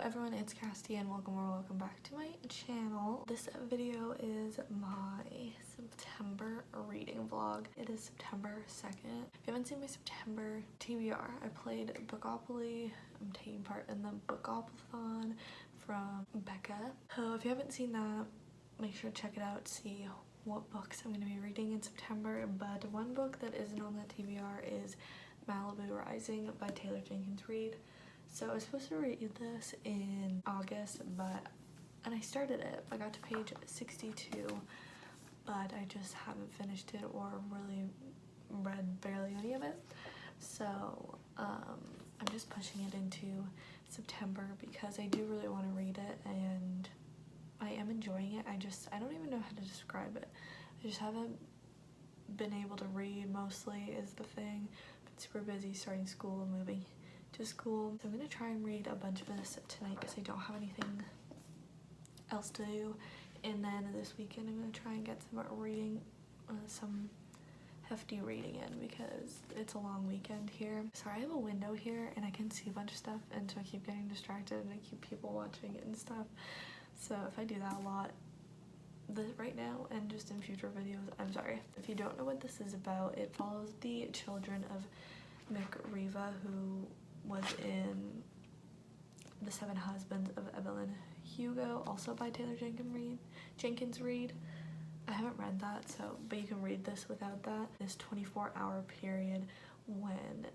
everyone, it's Casty and welcome back to my channel. This video is my September reading vlog. It is September 2nd. If you haven't seen my September TBR, I played Bookopoly. I'm taking part in the Bookopoly-thon from Becca. So if you haven't seen that, make sure to check it out, see what books I'm going to be reading in September. But one book that isn't on that TBR is Malibu Rising by Taylor Jenkins Reid. So I was supposed to read this in August, and I started it. I got to page 62, but I just haven't finished it or really read barely any of it. So I'm just pushing it into September because I do really want to read it and I am enjoying it. I don't even know how to describe it. I just haven't been able to read mostly is the thing. Been super busy starting school and moving to school. So I'm gonna try and read a bunch of this tonight because I don't have anything else to do. And then this weekend I'm gonna try and get some hefty reading in because it's a long weekend here. Sorry, I have a window here and I can see a bunch of stuff, and so I keep getting distracted and I keep people watching it and stuff. So if I do that a lot right now and just in future videos, I'm sorry. If you don't know what this is about, it follows the children of McReva, who was in The Seven Husbands of Evelyn Hugo, also by Taylor Jenkins Reid. I haven't read that, but you can read this without that. This 24-hour period when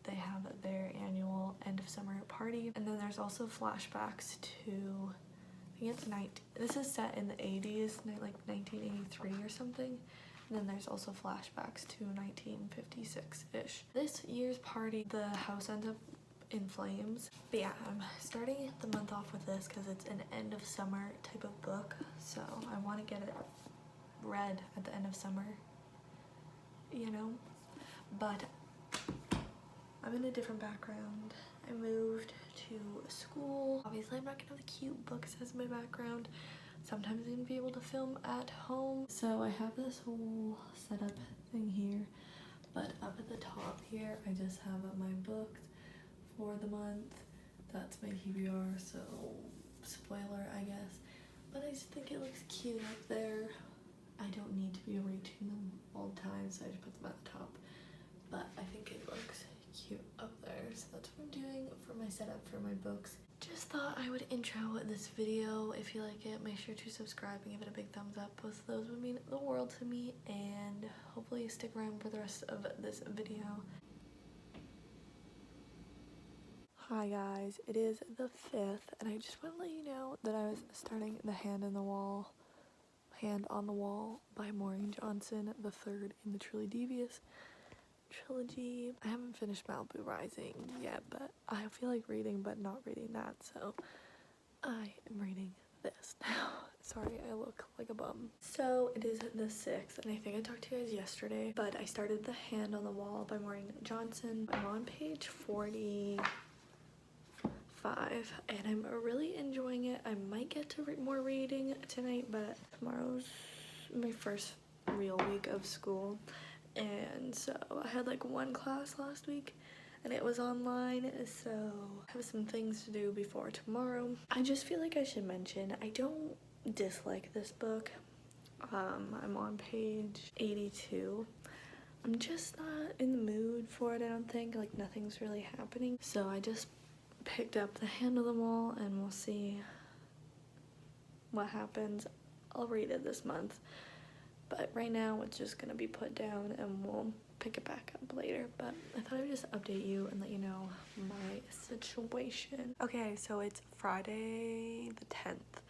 they have their annual end of summer party. And then there's also flashbacks to, I think it's this is set in the 80s, like 1983 or something. And then there's also flashbacks to 1956-ish. This year's party, the house ends up in flames. But yeah, I'm starting the month off with this because it's an end of summer type of book. So I want to get it read at the end of summer, you know? But I'm in a different background. I moved to school. Obviously, I'm not gonna have the cute books as my background. Sometimes I'm gonna be able to film at home. So I have this whole setup thing here, but up at the top here, I just have my books for the month. That's my TBR, so spoiler, I guess. But I just think it looks cute up there. I don't need to be reaching them all the time, so I just put them at the top. But I think it looks cute up there, so that's what I'm doing for my setup for my books. Just thought I would intro this video. If you like it, make sure to subscribe and give it a big thumbs up. Both of those would mean the world to me, and hopefully you stick around for the rest of this video. Hi guys, it is the 5th, and I just want to let you know that I was starting The Hand on the Wall by Maureen Johnson, the third in the Truly Devious trilogy. I haven't finished Malibu Rising yet, but I feel like reading but not reading that, so I am reading this now. Sorry, I look like a bum. So it is the 6th, and I think I talked to you guys yesterday, but I started The Hand on the Wall by Maureen Johnson. I'm on page 45, and I'm really enjoying it. I might get to more reading tonight, but tomorrow's my first real week of school. And so I had like one class last week and it was online, so I have some things to do before tomorrow. I just feel like I should mention I don't dislike this book. I'm on page 82. I'm just not in the mood for it, I don't think. Like, nothing's really happening. So I just picked up The Hand on the Wall and we'll see what happens. I'll read it this month. But right now it's just gonna be put down and we'll pick it back up later. But I thought I would just update you and let you know my situation. Okay, so it's Friday the 10th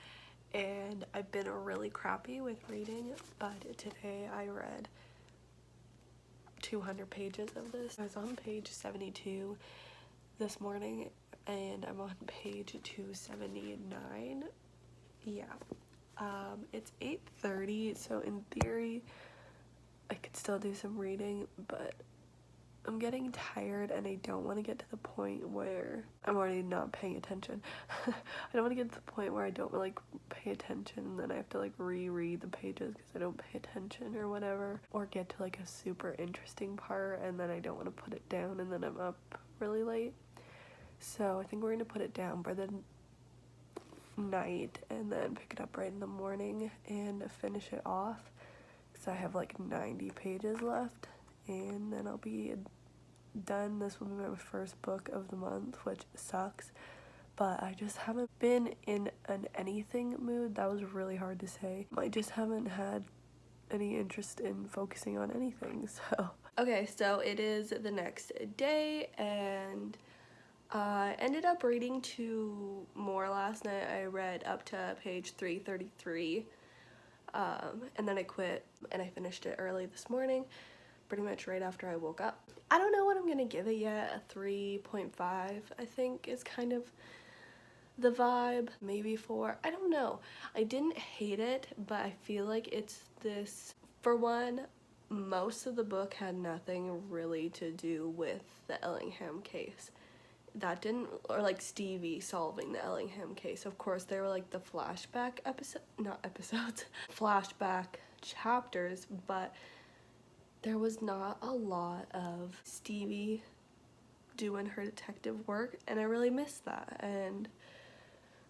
and I've been really crappy with reading, but today I read 200 pages of this. I was on page 72 this morning and I'm on page 279. Yeah. It's 8:30, so in theory I could still do some reading, but I'm getting tired and I don't want to get to the point where I'm already not paying attention. I don't want to get to the point where I don't like pay attention and then I have to like reread the pages because I don't pay attention or whatever, or get to like a super interesting part and then I don't want to put it down and then I'm up really late. So I think we're gonna put it down, but then night and then pick it up right in the morning and finish it off, because I have like 90 pages left, and then I'll be done. This will be my first book of the month, which sucks, but I just haven't been in an anything mood. That was really hard to say. I just haven't had any interest in focusing on anything, so. Okay, so it is the next day, and I ended up reading 2 more last night. I read up to page 333, and then I quit, and I finished it early this morning, pretty much right after I woke up. I don't know what I'm gonna give it yet. A 3.5, I think, is kind of the vibe. Maybe 4, I don't know. I didn't hate it, but I feel like it's this, for one, most of the book had nothing really to do with the Ellingham case. That didn't, or like Stevie solving the Ellingham case. Of course, there were like the flashback flashback chapters, but there was not a lot of Stevie doing her detective work, and I really missed that. And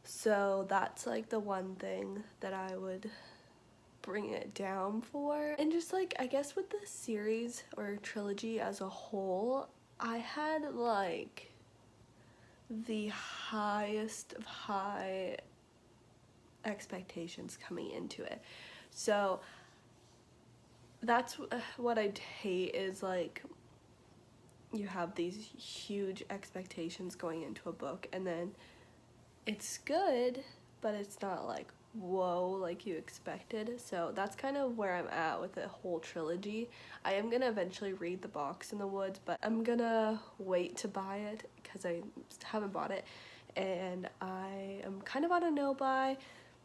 so that's like the one thing that I would bring it down for. And just like, I guess with the series or trilogy as a whole, I had like the highest of high expectations coming into it. So that's what I'd hate, is like you have these huge expectations going into a book, and then it's good, but it's not like whoa like you expected. So that's kind of where I'm at with the whole trilogy. I am gonna eventually read The Box in the Woods, but I'm gonna wait to buy it because I haven't bought it, and I am kind of on a no buy.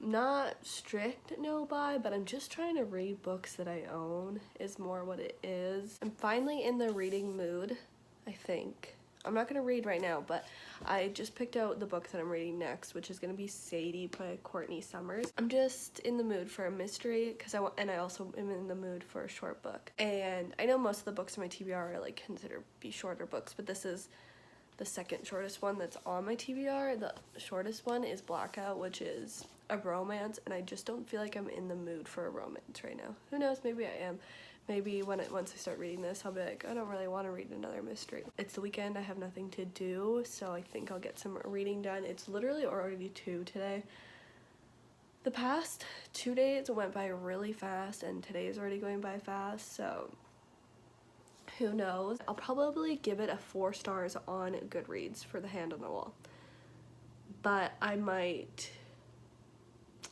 Not strict no buy, but I'm just trying to read books that I own is more what it is. I'm finally in the reading mood, I think. I'm not gonna read right now, but I just picked out the book that I'm reading next, which is gonna be Sadie by Courtney Summers. I'm just in the mood for a mystery, and I also am in the mood for a short book. And I know most of the books on my TBR are like considered be shorter books, but this is the second shortest one that's on my TBR. The shortest one is Blackout, which is a romance, and I just don't feel like I'm in the mood for a romance right now. Who knows, maybe I am. Maybe once I start reading this, I'll be like, I don't really want to read another mystery. It's the weekend, I have nothing to do, so I think I'll get some reading done. It's literally already 2 today. The past 2 days went by really fast, and today is already going by fast, so who knows. I'll probably give it a 4 stars on Goodreads for The Hand on the Wall. But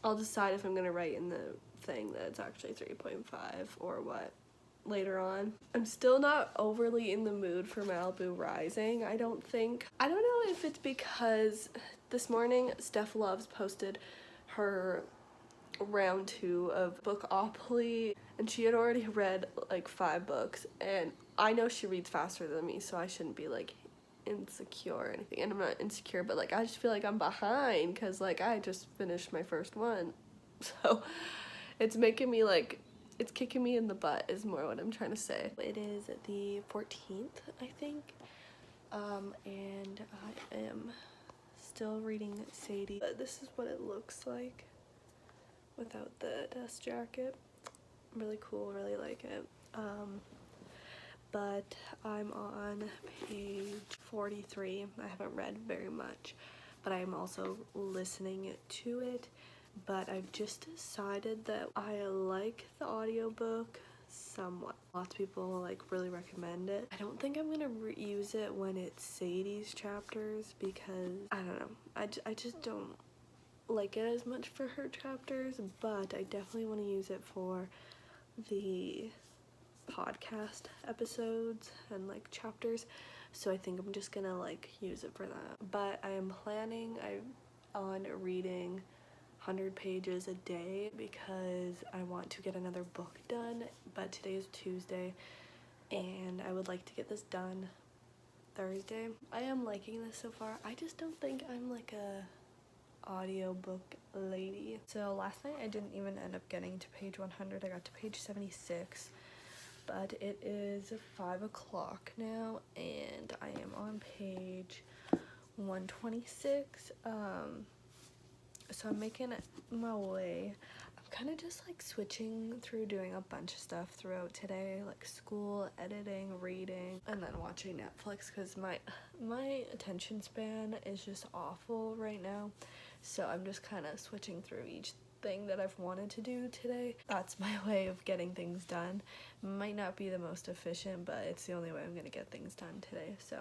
I'll decide if I'm going to write in the thing that it's actually 3.5 or what later on. I'm still not overly in the mood for Malibu Rising, I don't think. I don't know if it's because this morning Steph Loves posted her round 2 of Bookopoly, and she had already read like 5 books, and I know she reads faster than me, so I shouldn't be like insecure or anything. And I'm not insecure, but like I just feel like I'm behind because like I just finished my first one, so it's making me like, it's kicking me in the butt is more what I'm trying to say. It is the 14th, I think, and I am still reading Sadie. But this is what it looks like without the dust jacket. Really cool, really like it. But I'm on page 43. I haven't read very much, but I'm also listening to it. But I've just decided that I like the audiobook somewhat. Lots of people like really recommend it. I don't think I'm gonna use it when it's Sadie's chapters because I don't know. I just don't like it as much for her chapters, but I definitely want to use it for the podcast episodes and like chapters, so I think I'm just gonna like use it for that. But I am planning on reading 100 pages a day because I want to get another book done, but today is Tuesday and I would like to get this done Thursday. I am liking this so far. I just don't think I'm like a audiobook lady. So last night I didn't even end up getting to page 100. I got to page 76, but it is 5 o'clock now and I am on page 126. So I'm making my way. I'm kind of just like switching through doing a bunch of stuff throughout today, like school, editing, reading, and then watching Netflix, because my attention span is just awful right now. So I'm just kind of switching through each thing that I've wanted to do today. That's my way of getting things done. Might not be the most efficient, but it's the only way I'm gonna get things done today. So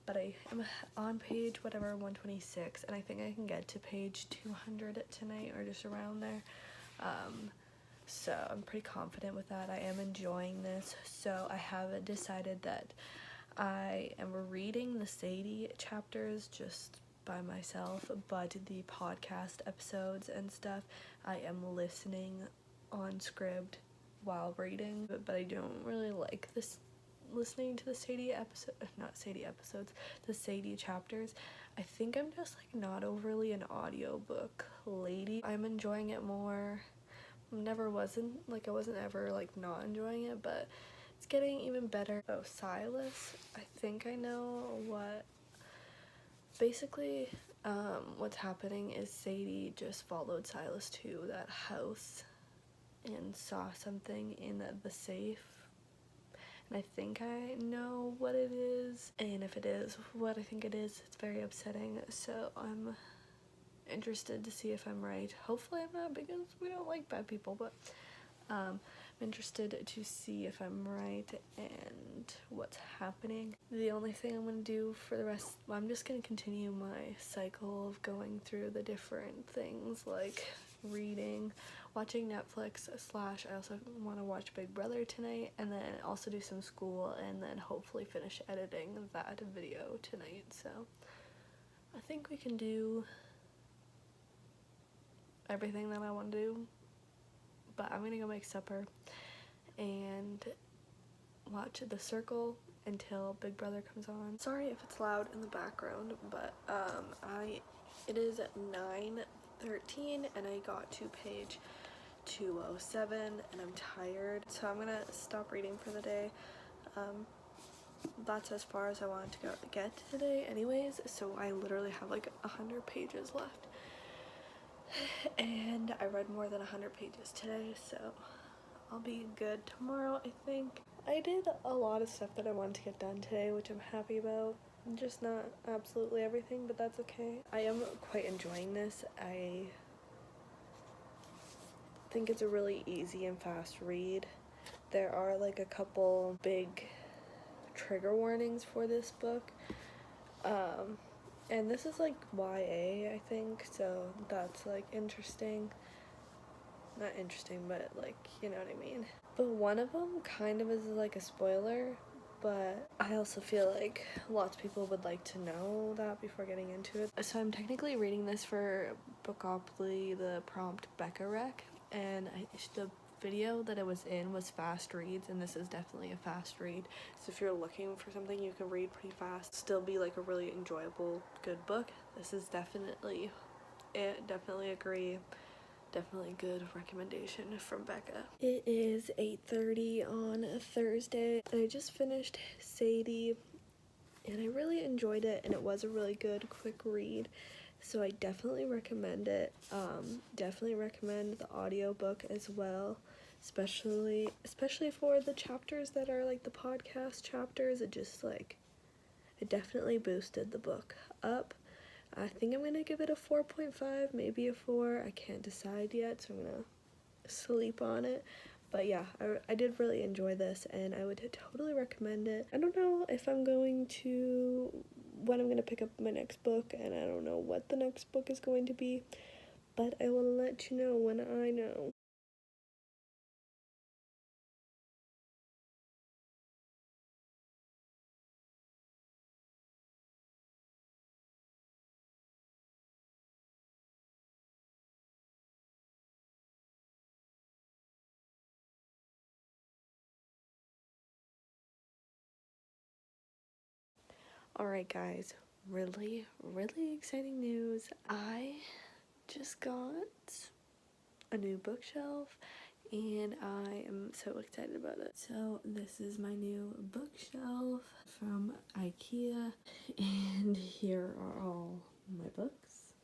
but I am on page whatever 126, and I think I can get to page 200 tonight or just around there. So I'm pretty confident with that. I am enjoying this. So I have decided that I am reading the Sadie chapters just by myself, but the podcast episodes and stuff I am listening on script while reading, but I don't really like this listening to the Sadie chapters. I think I'm just like not overly an audiobook lady. I'm enjoying it more. I wasn't ever like not enjoying it, but it's getting even better. Oh, Silas, I think I know what basically what's happening is Sadie just followed Silas to that house and saw something in the safe. And I think I know what it is, and if it is what I think it is, it's very upsetting. So I'm interested to see if I'm right. Hopefully I'm not, because we don't like bad people, but I'm interested to see if I'm right and what's happening. The only thing I'm going to do for the rest, I'm just going to continue my cycle of going through the different things, like reading, watching Netflix / I also want to watch Big Brother tonight, and then also do some school, and then hopefully finish editing that video tonight. So I think we can do everything that I want to do, but I'm gonna go make supper and watch The Circle until Big Brother comes on. Sorry if it's loud in the background, but it is 9:13 and I got to page 207 and I'm tired, so I'm gonna stop reading for the day. That's as far as I wanted to get today anyways, so I literally have like 100 pages left, and I read more than 100 pages today, so I'll be good tomorrow, I think. I did a lot of stuff that I wanted to get done today, which I'm happy about. Just not absolutely everything, but that's okay. I am quite enjoying this. I think it's a really easy and fast read. There are like a couple big trigger warnings for this book. And this is like YA, I think, so that's like interesting. Not interesting, but like, you know what I mean. But one of them kind of is like a spoiler, but I also feel like lots of people would like to know that before getting into it. So I'm technically reading this for Bookopoly, the prompt Becca rec, and the video that it was in was fast reads, and this is definitely a fast read. So if you're looking for something you can read pretty fast, still be like a really enjoyable, good book, this is definitely it. Definitely agree. Definitely good recommendation from Becca. It is 8:30 on a Thursday, and I just finished Sadie, and I really enjoyed it, and it was a really good, quick read. So I definitely recommend it. Definitely recommend the audiobook as well, especially for the chapters that are like the podcast chapters. It definitely boosted the book up. I think I'm gonna give it a 4.5, maybe a 4. I can't decide yet, so I'm gonna sleep on it. But yeah, I did really enjoy this, and I would totally recommend it. I don't know if I'm going to, when I'm gonna pick up my next book, and I don't know what the next book is going to be, but I will let you know when I know. Alright guys, really exciting news. I just got a new bookshelf, and I am so excited about it. So this is my new bookshelf from IKEA, and here are all my books.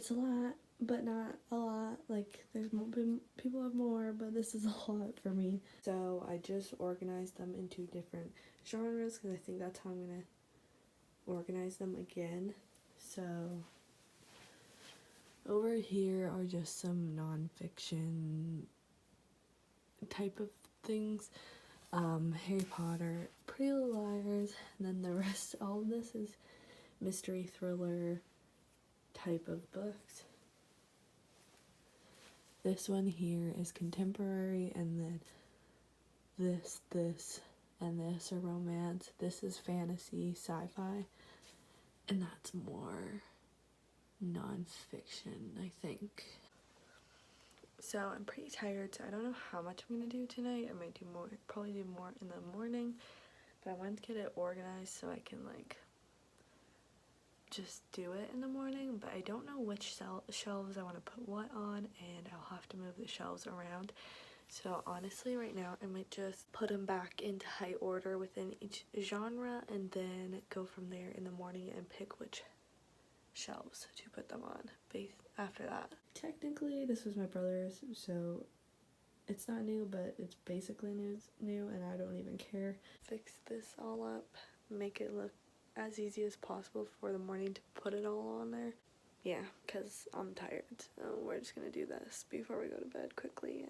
it's a lot, but not a lot. Like, there's been people have more, but this is a lot for me. So I just organized them into different genres because I think that's how I'm gonna organize them again. So over here are just some nonfiction type of things. Harry Potter, Pretty Little Liars, and then the rest, all of this is mystery thriller type of books. This one here is contemporary, and then this, and this are romance. This is fantasy, sci-fi, and that's more nonfiction, I think. So I'm pretty tired, so I don't know how much I'm gonna do tonight. I might do more, probably do more in the morning, but I wanted to get it organized so I can like just do it in the morning. But I don't know which shelves I want to put what on, and I'll have to move the shelves around. So honestly right now I might just put them back into height order within each genre, and then go from there in the morning and pick which shelves to put them on after that. Technically this was my brother's, so it's not new, but it's basically new, and I don't even care. Fix this all up, make it look as easy as possible for the morning to put it all on there. Yeah, because I'm tired, so we're just gonna do this before we go to bed quickly.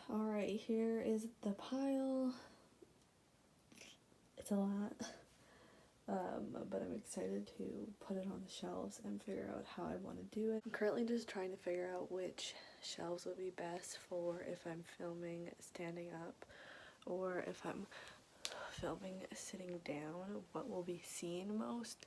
Alright, here is the pile. It's a lot, but I'm excited to put it on the shelves and figure out how I want to do it. I'm currently just trying to figure out which shelves would be best for if I'm filming standing up or if I'm filming sitting down, what will be seen most.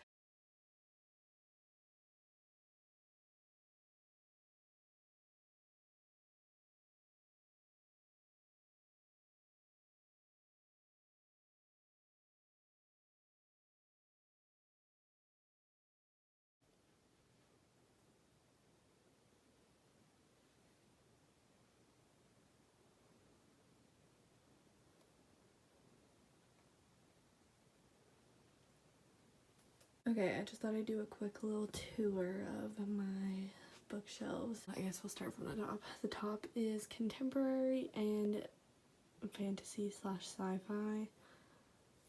Okay, I just thought I'd do a quick little tour of my bookshelves. I guess we'll start from the top. The top is contemporary and fantasy slash sci-fi.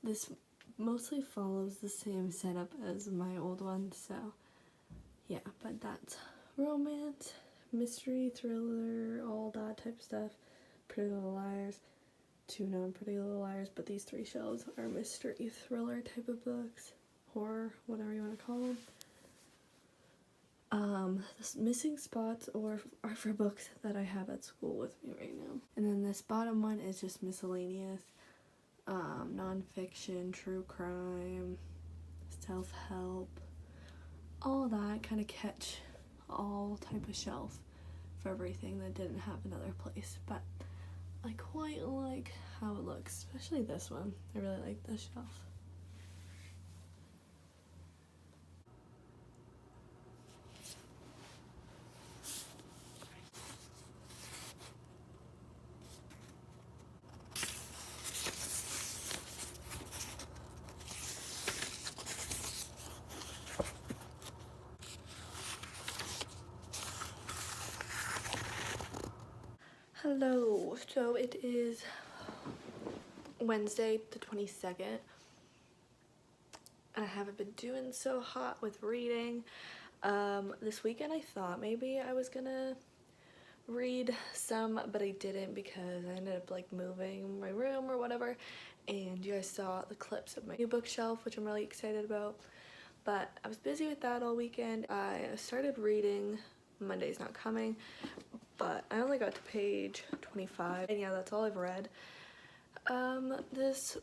This mostly follows the same setup as my old one, so yeah, but that's romance, mystery, thriller, all that type of stuff. Pretty Little Liars, 2 non-Pretty Little Liars, but these 3 shelves are mystery thriller type of books. Horror, whatever you want to call them. This missing spots are for books that I have at school with me right now. And then this bottom one is just miscellaneous, non-fiction, true crime, self-help, all that, kind of catch all type of shelf for everything that didn't have another place. But I quite like how it looks, especially this one. I really like this shelf. Hello, so it is Wednesday the 22nd. I haven't been doing so hot with reading. This weekend I thought maybe I was gonna read some, but I didn't because I ended up like moving my room or whatever, and you guys saw the clips of my new bookshelf, which I'm really excited about. But I was busy with that all weekend. I started reading Monday's Not Coming, but I only got to page 25, and yeah, that's all I've read this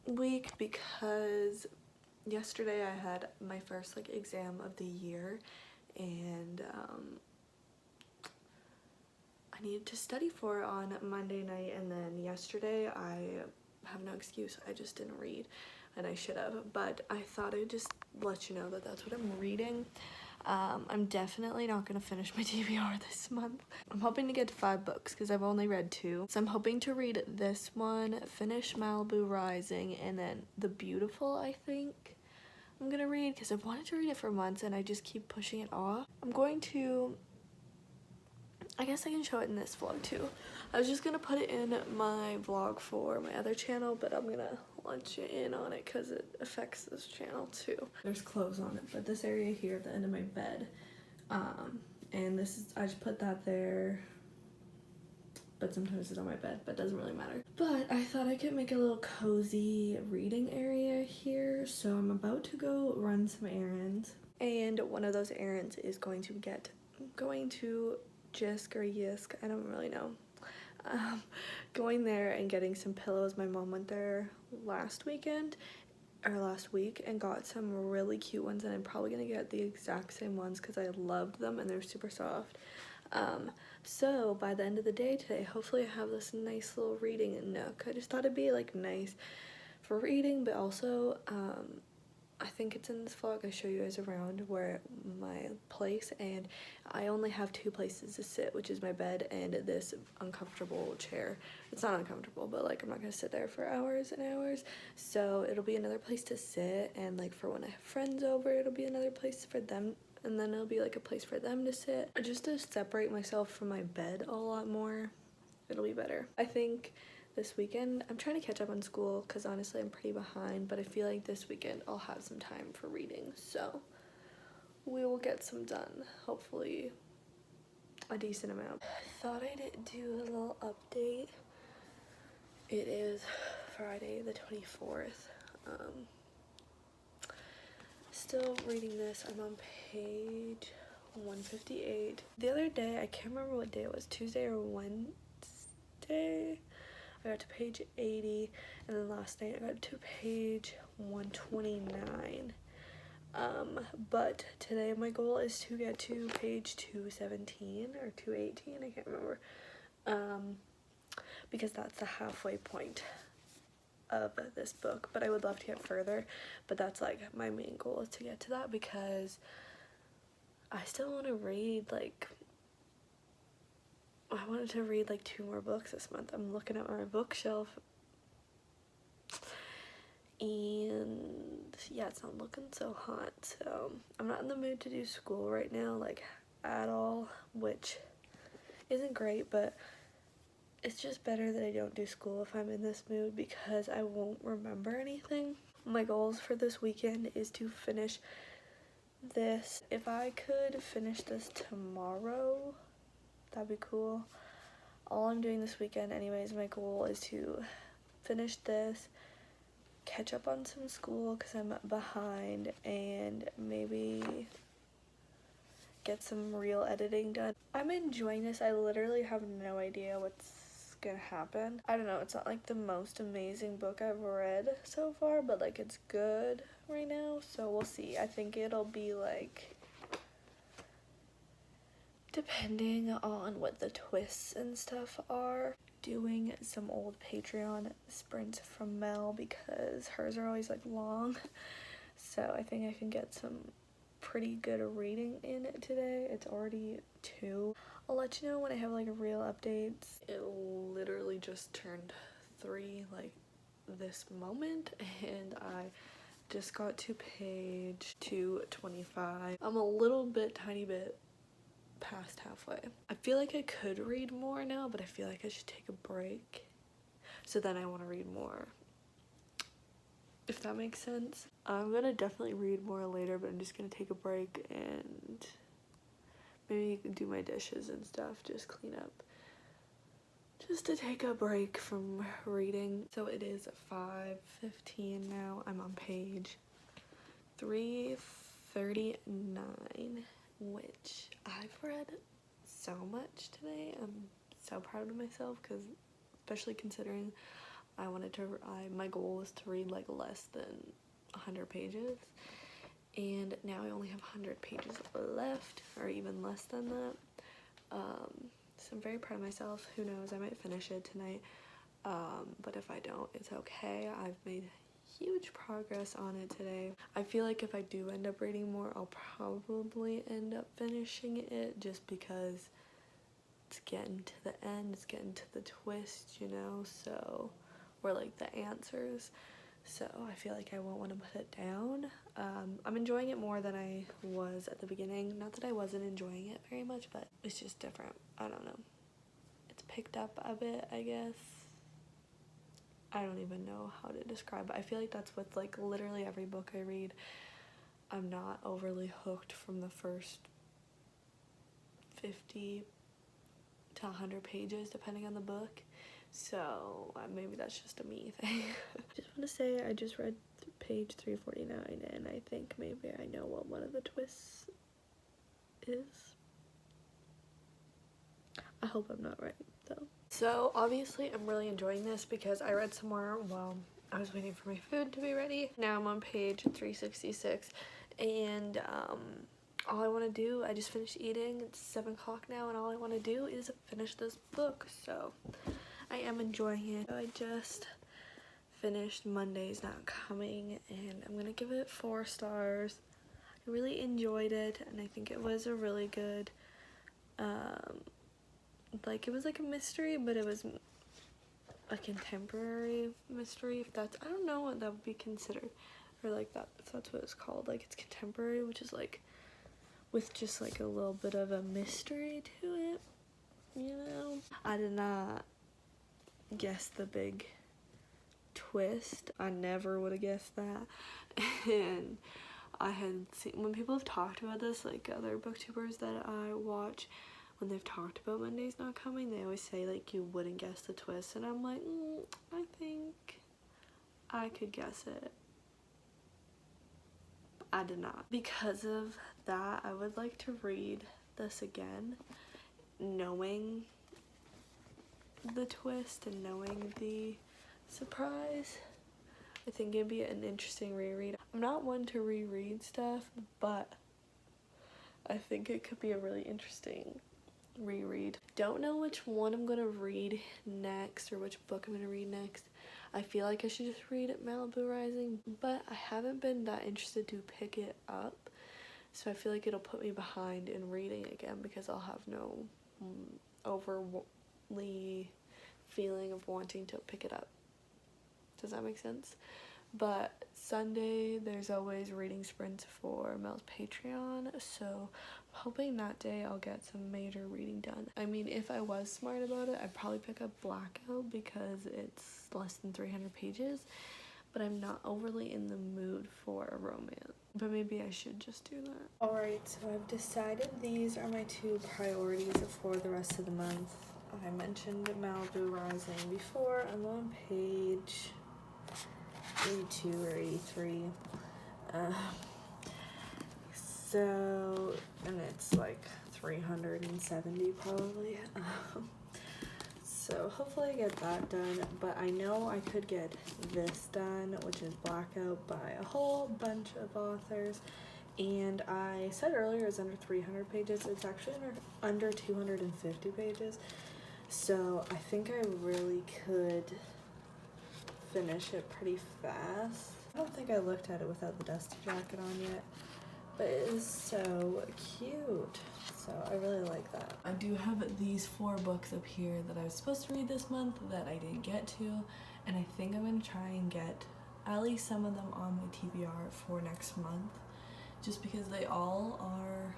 week because yesterday I had my first like exam of the year, and I needed to study for it on Monday night, and then yesterday I have no excuse, I just didn't read, and I should have, but I thought I'd just let you know that that's what I'm reading. I'm definitely not gonna finish my TBR this month. I'm hoping to get to 5 books because I've only read 2. So I'm hoping to read this one, finish Malibu Rising, and then The Beautiful, I think I'm gonna read because I've wanted to read it for months and I just keep pushing it off. I guess I can show it in this vlog too. I was just gonna put it in my vlog for my other channel, but I'm gonna let you in on it because it affects this channel too. There's clothes on it, but this area here at the end of my bed, and this is, I just put that there, but sometimes it's on my bed, but it doesn't really matter. But I thought I could make a little cozy reading area here, so I'm about to go run some errands, and one of those errands is going to Jisk or Yisk, I don't really know. Going there and getting some pillows. My mom went there last week and got some really cute ones, and I'm probably gonna get the exact same ones because I loved them and they're super soft. So by the end of the day today, hopefully I have this nice little reading nook. I just thought it'd be like nice for reading, but also I think it's in this vlog I show you guys around where my place, and I only have 2 places to sit, which is my bed and this uncomfortable chair. It's not uncomfortable, but like I'm not gonna sit there for hours and hours, so it'll be another place to sit, and like for when I have friends over, it'll be another place for them, and then it'll be like a place for them to sit, just to separate myself from my bed a lot more. It'll be better. I think this weekend I'm trying to catch up on school because honestly I'm pretty behind, but I feel like this weekend I'll have some time for reading, so we will get some done, hopefully a decent amount. I thought I'd do a little update. It is Friday the 24th. Still reading this. I'm on page 158. The other day, I can't remember what day it was, Tuesday or Wednesday, I got to page 80, and then last night I got to page 129. But today my goal is to get to page 217 or 218, I can't remember, because that's the halfway point of this book, but I would love to get further, but that's like my main goal is to get to that because I still want to read like, I wanted to read like 2 more books this month. I'm looking at my bookshelf and yeah, it's not looking so hot, so I'm not in the mood to do school right now, like at all, which isn't great, but it's just better that I don't do school if I'm in this mood because I won't remember anything. My goals for this weekend is to finish this. If I could finish this tomorrow, that'd be cool. All I'm doing this weekend anyways, my goal is to finish this, catch up on some school because I'm behind, and maybe get some real editing done. I'm enjoying this. I literally have no idea what's gonna happen. I don't know, it's not like the most amazing book I've read so far, but like it's good right now, so we'll see. I think it'll be like, depending on what the twists and stuff are, doing some old Patreon sprints from Mel because hers are always like long, so I think I can get some pretty good reading in it today. It's already 2. I'll let you know when I have like real updates. It literally just turned 3 like this moment, and I just got to page 225. I'm a little bit, tiny bit past halfway. I feel like I could read more now, but I feel like I should take a break, so then I want to read more, if that makes sense. I'm gonna definitely read more later, but I'm just gonna take a break and maybe do my dishes and stuff, just clean up, just to take a break from reading. So it is 5:15 now. I'm on page 339, which I've read so much today. I'm so proud of myself because, especially considering my goal was to read like less than 100 pages, and now I only have 100 pages left, or even less than that. So I'm very proud of myself. Who knows, I might finish it tonight, but if I don't, it's okay. I've made huge progress on it today. I feel like if I do end up reading more, I'll probably end up finishing it, just because it's getting to the end, it's getting to the twist, you know, so, or like the answers, so I feel like I won't want to put it down. I'm enjoying it more than I was at the beginning. Not that I wasn't enjoying it very much, but it's just different. I don't know. It's picked up a bit, I guess. I don't even know how to describe it. I feel like that's with like literally every book I read. I'm not overly hooked from the first 50 to 100 pages depending on the book, so maybe that's just a me thing. Just want to say I just read page 349 and I think maybe I know what one of the twists is. I hope I'm not right though. So obviously I'm really enjoying this because I read some more while I was waiting for my food to be ready. Now I'm on page 366 and all I want to do, I just finished eating, it's 7 o'clock now, and all I want to do is finish this book, so I am enjoying it. I just finished Monday's Not Coming, and I'm gonna give it 4 stars. I really enjoyed it, and I think it was a really good, like, it was like a mystery, but it was a contemporary mystery, if that's, I don't know what that would be considered, or like that, if that's what it's called, like it's contemporary, which is like with just like a little bit of a mystery to it, you know. I did not guess the big twist. I never would have guessed that. And I had seen, when people have talked about this, like other booktubers that I watch, when they've talked about Monday's Not Coming, they always say like you wouldn't guess the twist, and I'm like, I think I could guess it. I did not. Because of that, I would like to read this again, knowing the twist and knowing the surprise. I think it'd be an interesting reread. I'm not one to reread stuff, but I think it could be a really interesting reread. Don't know which one I'm gonna read next or which book I'm gonna read next. I feel like I should just read Malibu Rising, but I haven't been that interested to pick it up, so I feel like it'll put me behind in reading again because I'll have no overly feeling of wanting to pick it up. Does that make sense? But Sunday there's always reading sprints for Mel's Patreon, so I'm hoping that day I'll get some major reading done. I mean, if I was smart about it, I'd probably pick up Blackout because it's less than 300 pages, but I'm not overly in the mood for a romance. But maybe I should just do that. Alright, so I've decided these are my 2 priorities for the rest of the month. I mentioned Malibu Rising before. I'm on page 82 or 83. So, and it's like 370 probably. So hopefully I get that done, but I know I could get this done, which is Blackout, by a whole bunch of authors. And I said earlier it's under 300 pages. It's actually under 250 pages. So I think I really could finish it pretty fast. I don't think I looked at it without the dusty jacket on yet, but it is so cute. So I really like that. I do have these 4 books up here that I was supposed to read this month that I didn't get to, and I think I'm gonna try and get at least some of them on my TBR for next month, just because they all are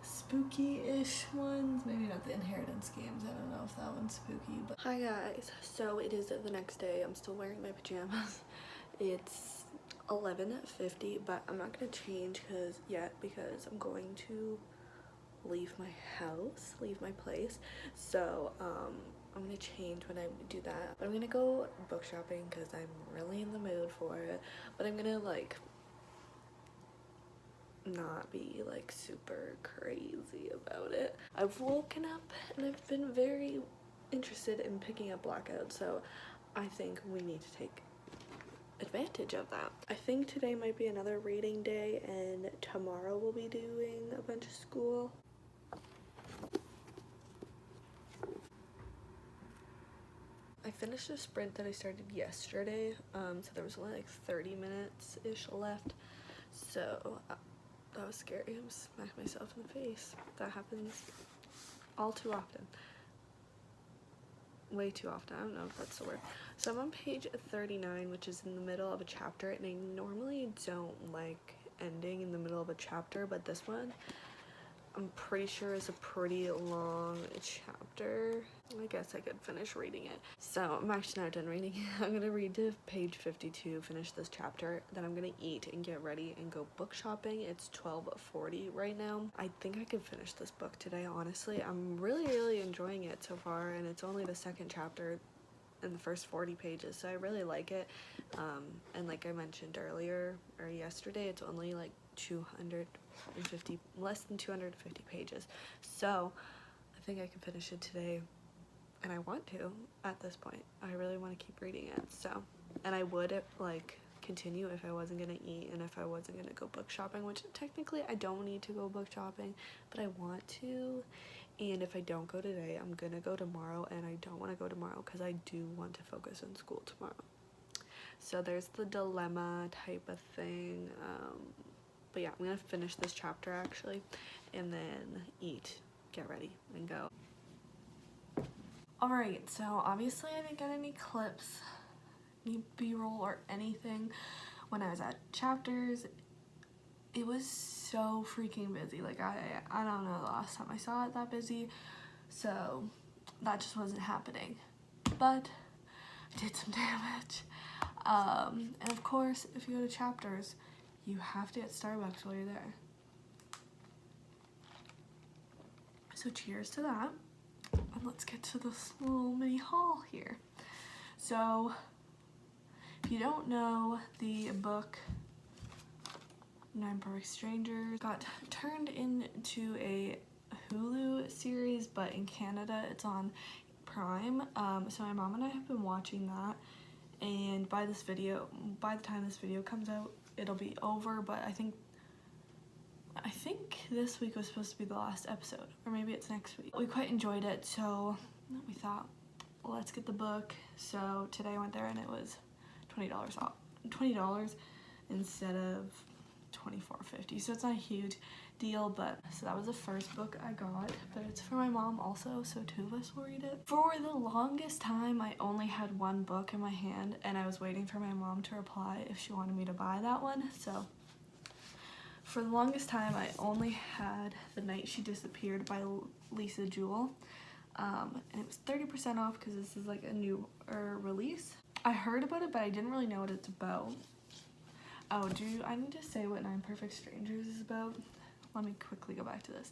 spooky-ish ones. Maybe not the Inheritance Games, I don't know if that one's spooky, but hi guys. So it is the next day. I'm still wearing my pajamas. It's 11:50, but I'm not gonna change because I'm going to leave my house, leave my place, so I'm gonna change when I do that. But I'm gonna go book shopping because I'm really in the mood for it, but I'm gonna like not be like super crazy about it. I've woken up and I've been very interested in picking up Blackout, so I think we need to take advantage of that. I think today might be another reading day, and tomorrow we'll be doing a bunch of school. I finished a sprint that I started yesterday, so there was only like 30 minutes-ish left, so that was scary. I smacked myself in the face. That happens all too often. Way too often. I don't know if that's the word. So I'm on page 39, which is in the middle of a chapter, and I normally don't like ending in the middle of a chapter, but this one I'm pretty sure is a pretty long chapter. I guess I could finish reading it. So I'm actually not done reading it. I'm gonna read to page 52, finish this chapter, then I'm gonna eat and get ready and go book shopping. It's 12:40 right now. I think I could finish this book today, honestly. I'm really enjoying it so far, and it's only the second chapter in the first 40 pages, so I really like it. And like I mentioned earlier or yesterday, it's only like 250, less than 250 pages, so I think I can finish it today, and I want to at this point. I really want to keep reading it, so, and I would like continue if I wasn't gonna eat and if I wasn't gonna go book shopping, which technically I don't need to go book shopping, but I want to. And if I don't go today, I'm gonna go tomorrow, and I don't want to go tomorrow because I do want to focus on school tomorrow. So there's the dilemma type of thing. But yeah, I'm gonna finish this chapter actually, and then eat, get ready, and go. Alright, so obviously I didn't get any clips, any b-roll or anything when I was at chapters. It was so freaking busy. Like I don't know the last time I saw it that busy, so that just wasn't happening, but I did some damage. And of course, if you go to chapters, you have to get Starbucks while you're there. So cheers to that, and let's get to this little mini haul here. So if you don't know, the book 9 Perfect Strangers got turned into a Hulu series, but in Canada it's on Prime. So my mom and I have been watching that, and by the time this video comes out, it'll be over, but I think this week was supposed to be the last episode, or maybe it's next week. We quite enjoyed it, so we thought, well, let's get the book. So today I went there and it was $20 off, $20 instead of $24.50, so it's not a huge deal. But so that was the first book I got, but it's for my mom also, so 2 of us will read it. For the longest time I only had one book in my hand, and I was waiting for my mom to reply if she wanted me to buy that one. So for the longest time I only had The Night She Disappeared by Lisa Jewell, and it was 30% off because this is like a new release. I heard about it, but I didn't really know what it's about. Oh, I need to say what 9 Perfect Strangers is about? Let me quickly go back to this.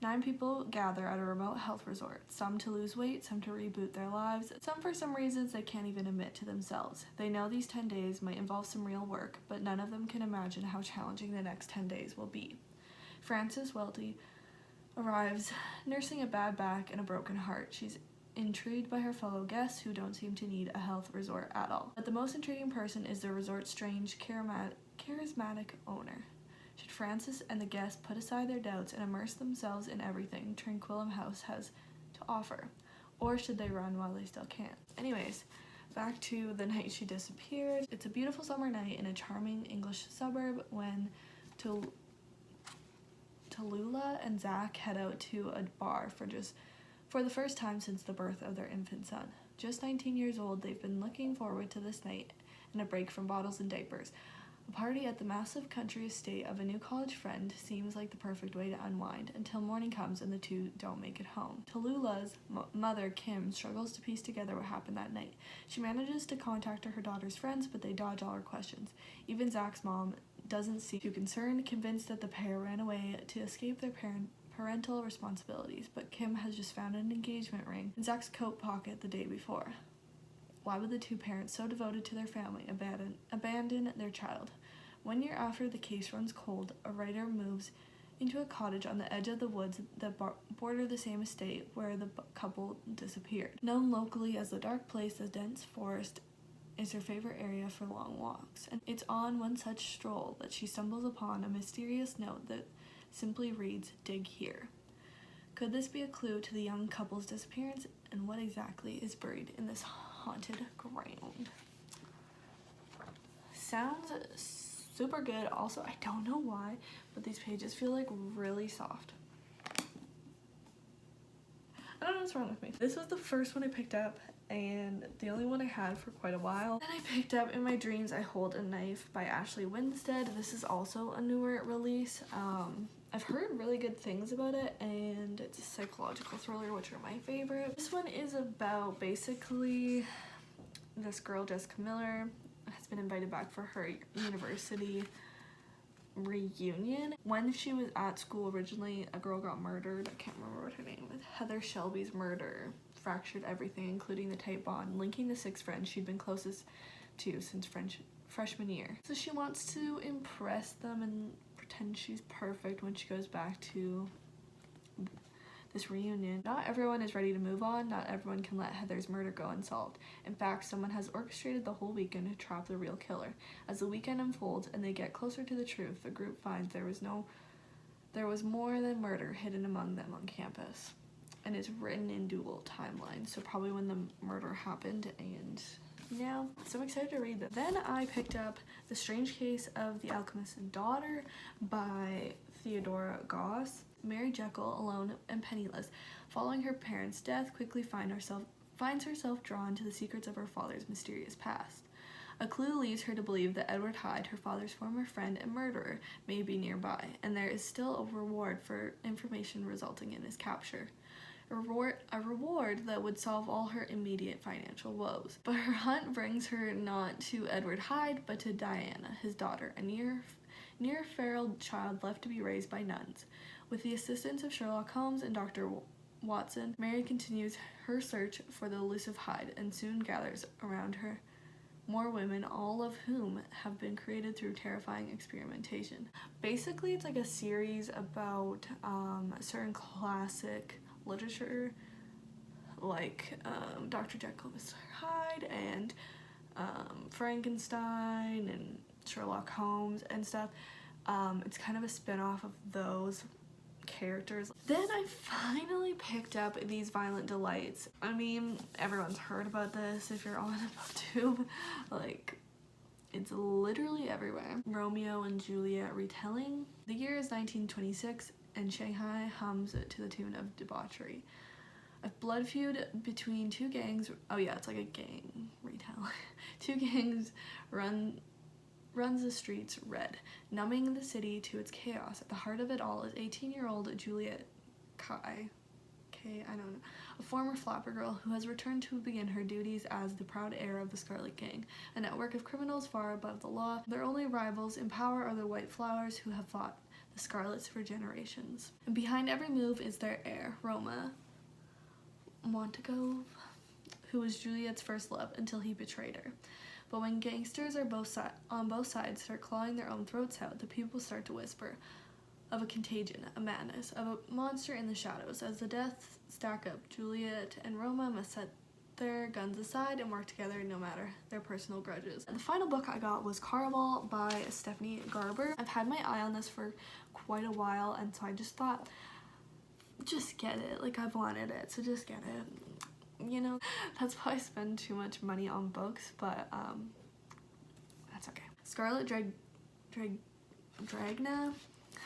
9 people gather at a remote health resort, some to lose weight, some to reboot their lives, some for some reasons they can't even admit to themselves. They know these 10 days might involve some real work, but none of them can imagine how challenging the next 10 days will be. Frances Welty arrives nursing a bad back and a broken heart. She's intrigued by her fellow guests who don't seem to need a health resort at all. But the most intriguing person is the resort's strange, charismatic owner. Should Frances and the guests put aside their doubts and immerse themselves in everything Tranquillum House has to offer? Or should they run while they still can? Anyways, back to The Night She Disappeared. It's a beautiful summer night in a charming English suburb when Tallulah and Zach head out to a bar for the first time since the birth of their infant son. Just 19 years old, they've been looking forward to this night and a break from bottles and diapers. A party at the massive country estate of a new college friend seems like the perfect way to unwind until morning comes and the two don't make it home. Tallulah's mother, Kim, struggles to piece together what happened that night. She manages to contact her daughter's friends, but they dodge all her questions. Even Zach's mom doesn't seem too concerned, convinced that the pair ran away to escape their parental responsibilities, but Kim has just found an engagement ring in Zach's coat pocket the day before. Why would the two parents, so devoted to their family, abandon their child? 1 year after the case runs cold, a writer moves into a cottage on the edge of the woods that border the same estate where the couple disappeared. Known locally as the Dark Place, the dense forest is her favorite area for long walks, and it's on one such stroll that she stumbles upon a mysterious note that simply reads, "Dig here." Could this be a clue to the young couple's disappearance, and what exactly is buried in this haunted ground? Sounds super good. Also, I don't know why, but these pages feel like really soft. I don't know what's wrong with me. This was the first one I picked up and the only one I had for quite a while. Then I picked up In My Dreams I Hold a Knife by Ashley Winstead. This is also a newer release. I've heard really good things about it, and it's a psychological thriller, which are my favorite. This one is about basically this girl, Jessica Miller, has been invited back for her university reunion. When she was at school originally, a girl got murdered. I can't remember what her name is. Heather Shelby's murder fractured everything, including the tight bond linking the 6 friends she'd been closest to since freshman year. So she wants to impress them and pretend she's perfect when she goes back to this reunion. Not everyone is ready to move on. Not everyone can let Heather's murder go unsolved. In fact, someone has orchestrated the whole weekend to trap the real killer. As the weekend unfolds and they get closer to the truth, the group finds there was more than murder hidden among them on campus. And it's written in dual timelines, so probably when the murder happened and now. So I'm excited to read this. Then I picked up The Strange Case of the Alchemist's Daughter by Theodora Goss. Mary Jekyll, alone and penniless, following her parents' death, quickly finds herself drawn to the secrets of her father's mysterious past. A clue leads her to believe that Edward Hyde, her father's former friend and murderer, may be nearby, and there is still a reward for information resulting in his capture. A reward that would solve all her immediate financial woes. But her hunt brings her not to Edward Hyde, but to Diana, his daughter, a near feral child left to be raised by nuns. With the assistance of Sherlock Holmes and Dr. Watson, Mary continues her search for the elusive Hyde and soon gathers around her more women, all of whom have been created through terrifying experimentation. Basically, it's like a series about certain classic literature, like Dr. Jekyll and Mr. Hyde and Frankenstein and Sherlock Holmes and stuff. It's kind of a spin-off of those characters. Then I finally picked up These Violent Delights. I mean, everyone's heard about this if you're on BookTube. Like, it's literally everywhere. Romeo and Juliet retelling. The year is 1926 and Shanghai hums to the tune of debauchery. A blood feud between two gangs, oh yeah, it's like a gang retelling. Two gangs runs the streets red, numbing the city to its chaos. At the heart of it all is 18-year-old Juliet I don't know, a former flapper girl who has returned to begin her duties as the proud heir of the Scarlet Gang, a network of criminals far above the law. Their only rivals in power are the White Flowers, who have fought the Scarlets for generations. And behind every move is their heir, Roma Montagove, who was Juliet's first love until he betrayed her. But when gangsters are on both sides start clawing their own throats out, the people start to whisper of a contagion, a madness, of a monster in the shadows. As the deaths stack up, Juliet and Roma must set their guns aside and work together no matter their personal grudges. And the final book I got was Caraval by Stephanie Garber. I've had my eye on this for quite a while, and so I just thought, just get it. Like, I've wanted it, so just get it. You know, that's why I spend too much money on books, but that's okay. Scarlet Dragna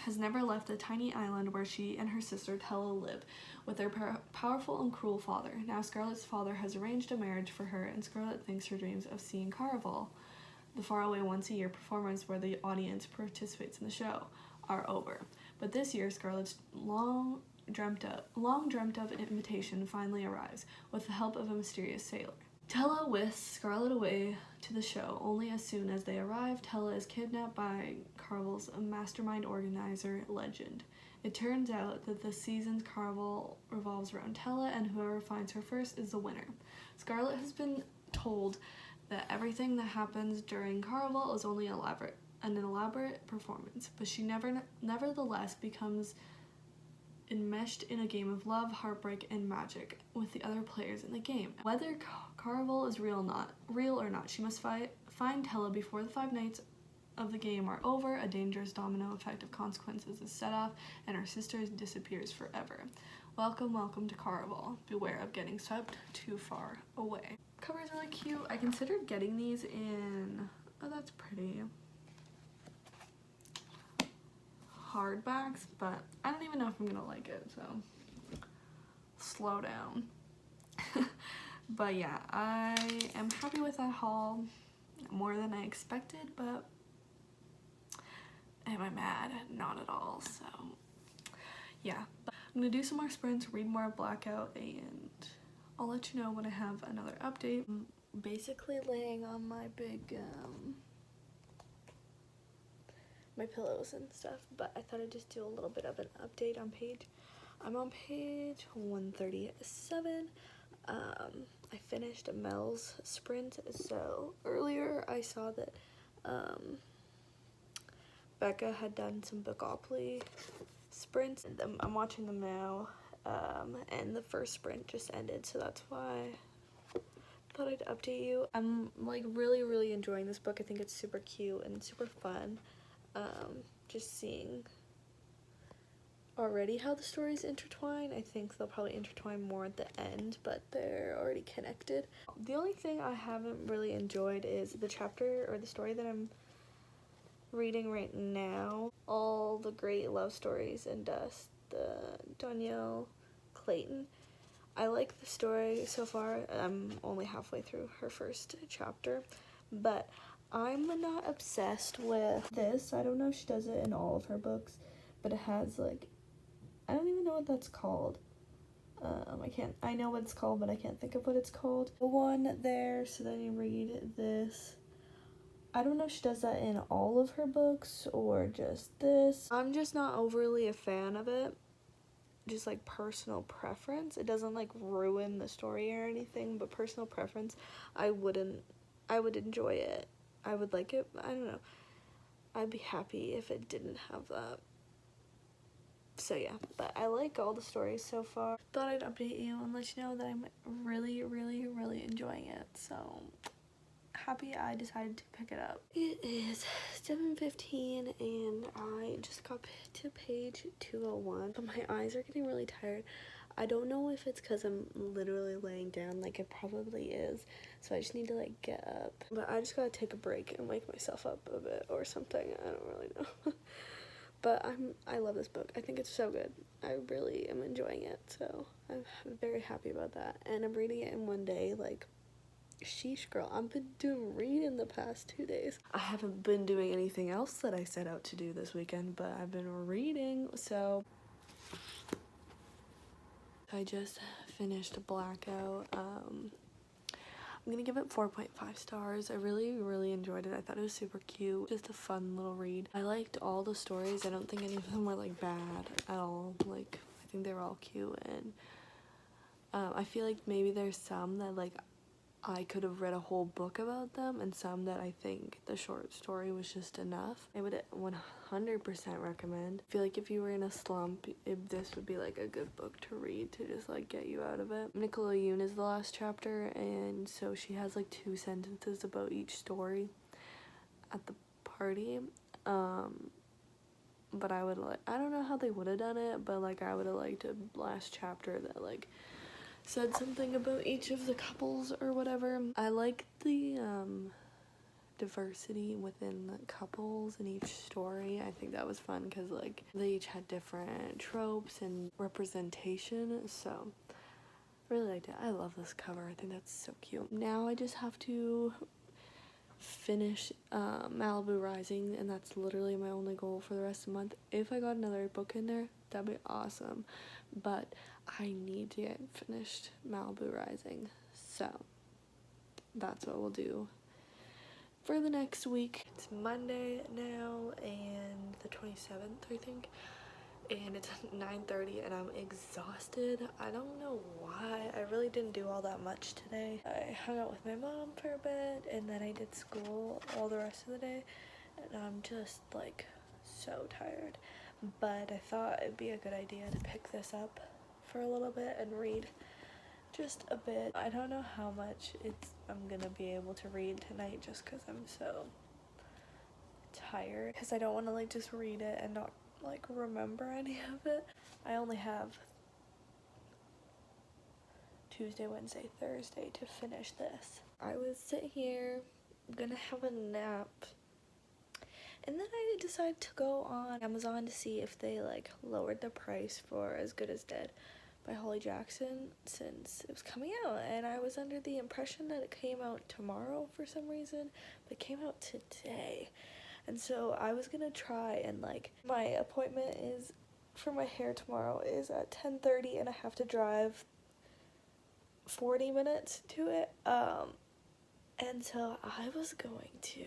has never left the tiny island where she and her sister Tella live with their powerful and cruel father. Now Scarlet's father has arranged a marriage for her, and Scarlet thinks her dreams of seeing Caraval, the faraway once-a-year performance where the audience participates in the show, are over. But this year, Scarlet's long dreamt of invitation finally arrives, with the help of a mysterious sailor. Tella whisks Scarlet away to the show. Only as soon as they arrive, Tella is kidnapped by Caraval's mastermind organizer, Legend. It turns out that the season's Caraval revolves around Tella, and whoever finds her first is the winner. Scarlet has been told that everything that happens during Caraval is only an elaborate performance, but she nevertheless becomes enmeshed in a game of love, heartbreak, and magic with the other players in the game. Whether Caravel is real or not. She must find Hella before the 5 nights of the game are over. A dangerous domino effect of consequences is set off, and her sister disappears forever. Welcome, welcome to Caravel. Beware of getting swept too far away. Cover is really cute. I considered getting these in, oh, that's pretty, hardbacks, but I don't even know if I'm gonna like it, so slow down. But yeah, I am happy with that haul, more than I expected, but am I mad? Not at all. So yeah, but I'm gonna do some more sprints, read more of Blackout, and I'll let you know when I have another update. I'm basically laying on my big my pillows and stuff, but I thought I'd just do a little bit of an update on I'm on page 137. I finished Mel's sprint, so earlier I saw that Becca had done some Bookopoly sprints. I'm watching them now, and the first sprint just ended, so that's why I thought I'd update you. I'm like really enjoying this book. I think it's super cute and super fun. Just seeing already how the stories intertwine. I think they'll probably intertwine more at the end, but they're already connected. The only thing I haven't really enjoyed is the chapter or the story that I'm reading right now. All the Great Love Stories in Dust, the Danielle Clayton. I like the story so far. I'm only halfway through her first chapter, but I'm not obsessed with this. I don't know if she does it in all of her books, but it has like, I don't even know what that's called. I know what it's called, but I can't think of what it's called. The one there, so then you read this. I don't know if she does that in all of her books or just this. I'm just not overly a fan of it. Just like personal preference. It doesn't like ruin the story or anything, but personal preference, I would enjoy it. I would like it, I don't know. I'd be happy if it didn't have that. So yeah, but I like all the stories so far. Thought I'd update you and let you know that I'm really enjoying it. So happy I decided to pick it up. It is 7:15 and I just got to page 201, but my eyes are getting really tired. I don't know if it's because I'm literally laying down, like it probably is, so I just need to like get up. But I just gotta take a break and wake myself up a bit or something. I don't really know. But I love this book. I think it's so good. I really am enjoying it, so I'm very happy about that. And I'm reading it in one day, like, sheesh girl, I've been doing reading the past 2 days. I haven't been doing anything else that I set out to do this weekend, but I've been reading, so I just finished Blackout. I'm gonna give it 4.5 stars. I really enjoyed it. I thought it was super cute. Just a fun little read. I liked all the stories. I don't think any of them were like bad at all. Like, I think they were all cute, and I feel like maybe there's some that like I could have read a whole book about them, and some that I think the short story was just enough. I would 100% recommend. I feel like if you were in a slump, this would be like a good book to read to just like get you out of it. Nicola Yoon is the last chapter, and so she has like 2 sentences about each story at the party. But I don't know how they would have done it, but like I would have liked a last chapter that like said something about each of the couples or whatever. I like the diversity within the couples in each story. I think that was fun because like they each had different tropes and representation, so really liked it. I love this cover. I think that's so cute. Now I just have to finish Malibu Rising, and that's literally my only goal for the rest of the month. If I got another book in there, that'd be awesome, but I need to get finished Malibu Rising, so that's what we'll do for the next week. It's Monday now, and the 27th, I think, and it's 9:30, and I'm exhausted. I don't know why. I really didn't do all that much today. I hung out with my mom for a bit, and then I did school all the rest of the day, and I'm just like so tired. But I thought it'd be a good idea to pick this up for a little bit and read just a bit. I don't know how much I'm gonna be able to read tonight just because I'm so tired, because I don't want to like just read it and not like remember any of it. I only have Tuesday, Wednesday, Thursday to finish this. I was sitting here gonna have a nap, and then I decided to go on Amazon to see if they like lowered the price for As Good as Dead by Holly Jackson since it was coming out, and I was under the impression that it came out tomorrow for some reason, but it came out today. And so I was gonna try, and like my appointment is for my hair tomorrow is at 10:30, and I have to drive 40 minutes to it. And so I was going to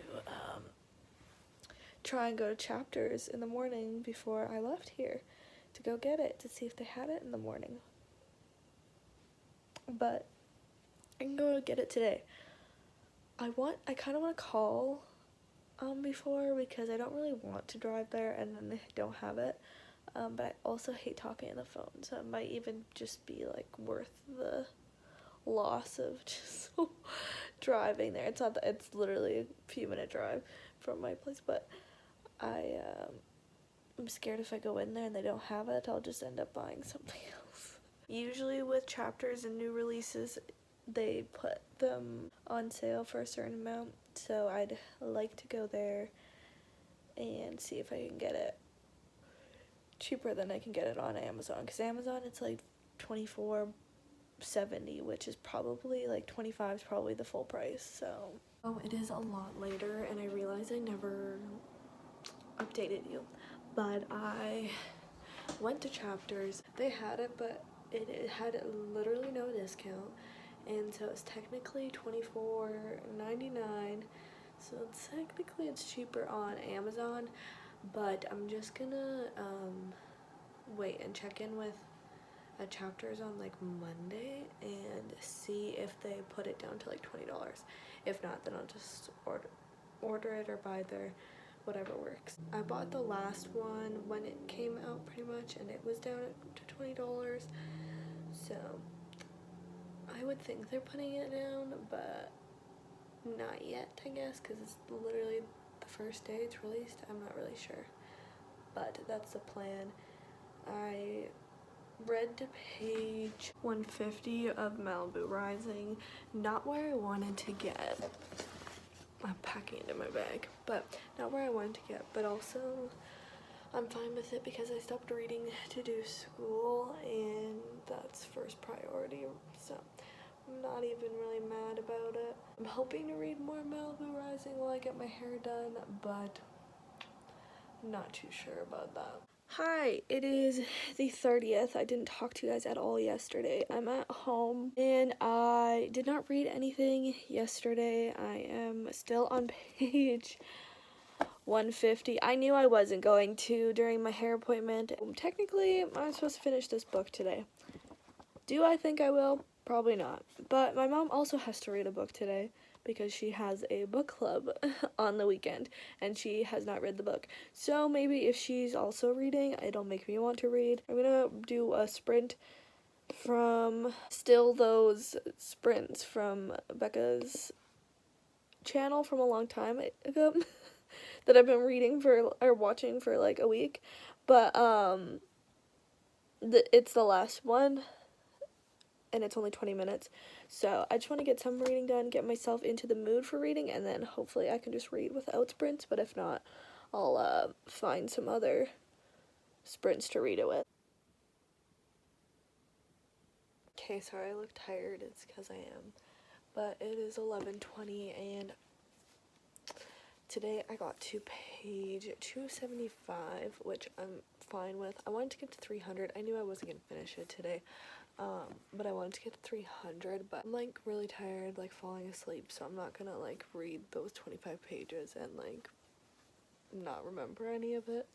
try and go to Chapters in the morning before I left here to go get it, to see if they had it in the morning. But I can go get it today. I kind of want to call before, because I don't really want to drive there and then they don't have it. But I also hate talking on the phone, so it might even just be like worth the loss of just driving there. It's literally a few minute drive from my place, but I'm scared if I go in there and they don't have it, I'll just end up buying something else. Usually with Chapters and new releases, they put them on sale for a certain amount, so I'd like to go there and see if I can get it cheaper than I can get it on Amazon, because Amazon it's like $24.70, which is probably like $25 is probably the full price. So it is a lot later, and I realize I never updated you, but I went to Chapters. They had it, but it had literally no discount, and so it's technically $24.99. So technically it's cheaper on Amazon, but I'm just gonna wait and check in with Chapters on like Monday and see if they put it down to like $20. If not, then I'll just order it or buy their whatever works. I bought the last one when it came out pretty much, and it was down to $20. So I would think they're putting it down, but not yet, I guess, because it's literally the first day it's released. I'm not really sure, but that's the plan. I read to page 150 of Malibu Rising, not where I wanted to get. I'm packing it in my bag, but not where I wanted to get, but also I'm fine with it because I stopped reading to do school, and that's first priority, so I'm not even really mad about it. I'm hoping to read more Malibu Rising while I get my hair done, but I'm not too sure about that. Hi, it is the 30th. I didn't talk to you guys at all yesterday. I'm at home, and I did not read anything yesterday. I am still on page 150. I knew I wasn't going to during my hair appointment. Technically, I'm supposed to finish this book today. Do I think I will? Probably not. But my mom also has to read a book today because she has a book club on the weekend and she has not read the book. So maybe if she's also reading, it'll make me want to read. I'm gonna do a sprint from Still Those Sprints from Becca's channel from a long time ago that I've been reading for or watching for like a week. But it's the last one, and it's only 20 minutes, so I just want to get some reading done, get myself into the mood for reading, and then hopefully I can just read without sprints, but if not, I'll find some other sprints to read it with. Okay, sorry I look tired, it's because I am, but it is 11:20, and today I got to page 275, which I'm fine with. I wanted to get to 300, I knew I wasn't going to finish it today, but I wanted to get to 300, but I'm like really tired, like falling asleep, so I'm not gonna like read those 25 pages and like not remember any of it.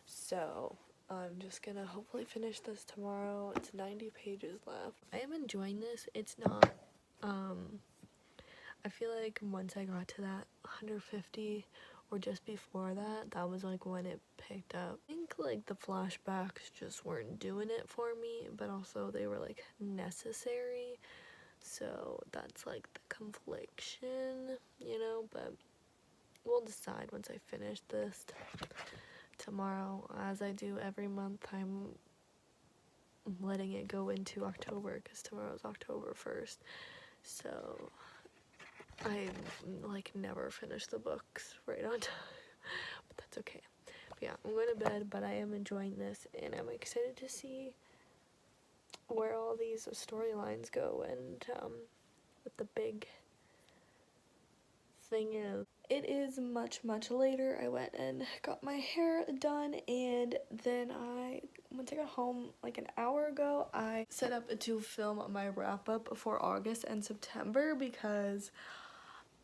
So I'm just gonna hopefully finish this tomorrow. It's 90 pages left. I am enjoying this. It's not, I feel like once I got to that 150 or just before that, that was like when it picked up. I think like the flashbacks just weren't doing it for me, but also they were like necessary. So that's like the confliction, you know, but we'll decide once I finish this tomorrow. As I do every month, I'm letting it go into October because tomorrow's October 1st. So I like never finish the books right on time, but that's okay. But yeah, I'm going to bed, but I am enjoying this, and I'm excited to see where all these storylines go, and what the big thing is. It is much later. I went and got my hair done, and then once I got home like an hour ago, I set up to film my wrap up for August and September because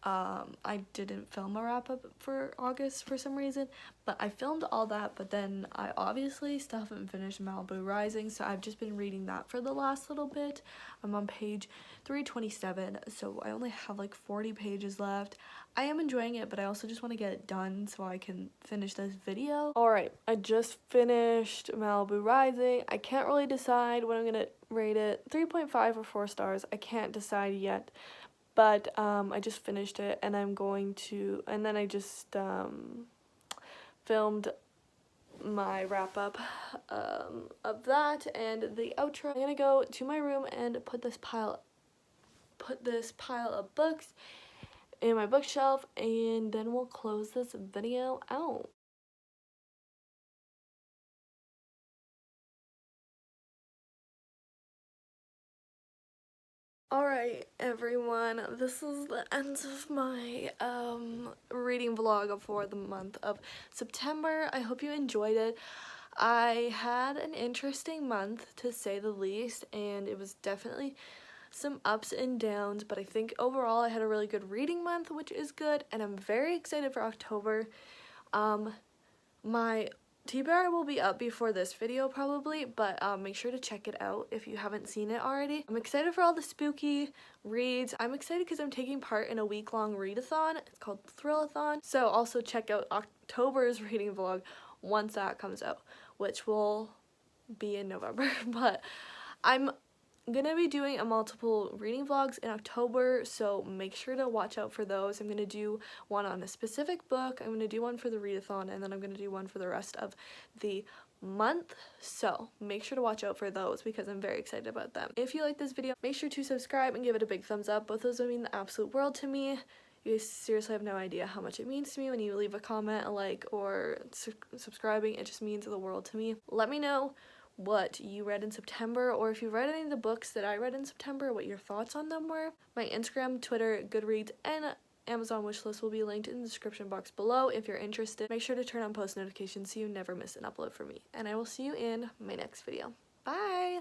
I didn't film a wrap up for August for some reason, but I filmed all that, but then I obviously still haven't finished Malibu Rising, so I've just been reading that for the last little bit. I'm on page 327, so I only have like 40 pages left. I am enjoying it, but I also just want to get it done so I can finish this video. Alright, I just finished Malibu Rising. I can't really decide what I'm gonna rate it. 3.5 or 4 stars. I can't decide yet. But I just finished it, and I'm going to, and then I just filmed my wrap up of that and the outro. I'm gonna go to my room and put this pile of books in my bookshelf, and then we'll close this video out. Alright everyone, this is the end of my reading vlog for the month of September. I hope you enjoyed it. I had an interesting month to say the least, and it was definitely some ups and downs, but I think overall I had a really good reading month, which is good, and I'm very excited for October. My TBR will be up before this video probably, but make sure to check it out if you haven't seen it already. I'm excited for all the spooky reads. I'm excited because I'm taking part in a week-long readathon. It's called Thrillathon. So also check out October's reading vlog once that comes out, which will be in November. But I'm gonna be doing a multiple reading vlogs in October, so make sure to watch out for those. I'm gonna do one on a specific book, I'm gonna do one for the readathon, and then I'm gonna do one for the rest of the month, so make sure to watch out for those because I'm very excited about them. If you like this video, make sure to subscribe and give it a big thumbs up. Both those would mean the absolute world to me. You guys seriously have no idea how much it means to me when you leave a comment, a like, or subscribing. It just means the world to me. Let me know what you read in September, or if you read any of the books that I read in September, what your thoughts on them were. My Instagram, Twitter, Goodreads, and Amazon wishlist will be linked in the description box below if you're interested. Make sure to turn on post notifications so you never miss an upload from me, and I will see you in my next video. Bye!